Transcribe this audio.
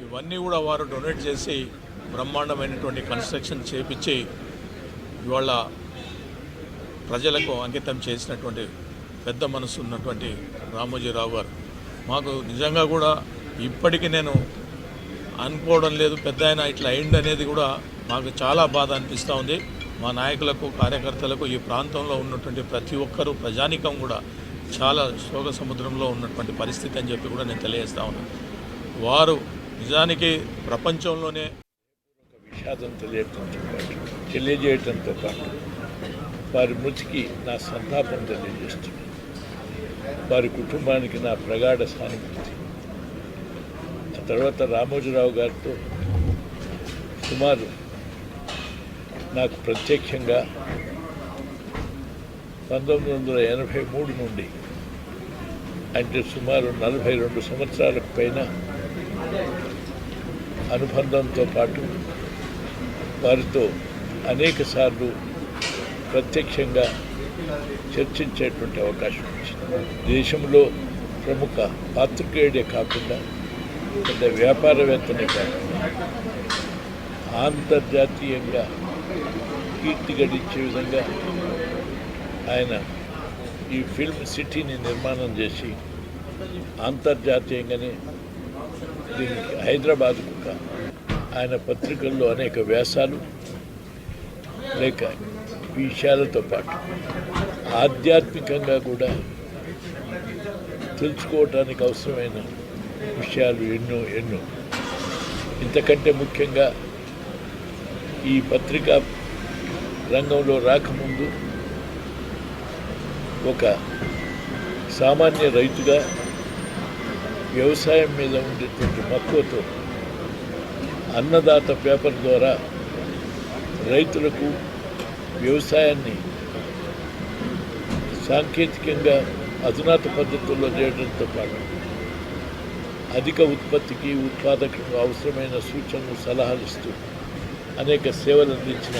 ఇవన్నీ కూడా వారు డొనేట్ చేసి బ్రహ్మాండమైనటువంటి కన్స్ట్రక్షన్ చేపించి ఇవాళ ప్రజలకు అంకితం చేసినటువంటి పెద్ద మనసు ఉన్నటువంటి రామోజీరావు గారు మాకు నిజంగా కూడా ఇప్పటికీ నేను అనుకోవడం లేదు పెద్ద ఆయన ఇట్లా అయింది అనేది కూడా మాకు చాలా బాధ అనిపిస్తూ ఉంది. మా నాయకులకు కార్యకర్తలకు ఈ ప్రాంతంలో ఉన్నటువంటి ప్రతి ఒక్కరూ ప్రజానికం కూడా చాలా శోక సముద్రంలో ఉన్నటువంటి పరిస్థితి అని చెప్పి కూడా నేను తెలియజేస్తా ఉన్నాను. వారు నిజానికి ప్రపంచంలోనే విషాదం తెలియజేయడంతో పాటు వారి మృతికి నా సంతాపం తెలియజేస్తున్నాను. వారి కుటుంబానికి నా ప్రగాఢ సానుభూతి. ఆ తర్వాత రామోజీరావు గారితో సుమారు నాకు ప్రత్యక్షంగా 1983 నుండి అంటే సుమారు 42 సంవత్సరాలకు పైన అనుబంధంతో పాటు వారితో అనేక సార్లు ప్రత్యక్షంగా చర్చించేటువంటి అవకాశం వచ్చింది. దేశంలో ప్రముఖ పాత్రికేయుడే కాకుండా పెద్ద వ్యాపారవేత్తనే కాకుండా అంతర్జాతీయంగా కీర్తి గడించే విధంగా ఆయన ఈ ఫిల్మ్ సిటీని నిర్మాణం చేసి అంతర్జాతీయంగానే దీనికి హైదరాబాద్కు ఆయన పత్రికల్లో అనేక వ్యాసాలు లేక విషయాలతో పాటు ఆధ్యాత్మికంగా కూడా తెలుసుకోవటానికి అవసరమైన విషయాలు ఎన్నో ఇంతకంటే ముఖ్యంగా ఈ పత్రికా రంగంలో రాకముందు ఒక సామాన్య రైతుగా వ్యవసాయం మీద ఉండేటువంటి మక్కువతో అన్నదాత పేపర్ ద్వారా రైతులకు వ్యవసాయాన్ని సాంకేతికంగా అధునాత పద్ధతుల్లో చేయడంతో పాటు అధిక ఉత్పత్తికి ఉత్పాదకకు అవసరమైన సూచనలు సలహాలు ఇస్తూ అనేక సేవలు అందించిన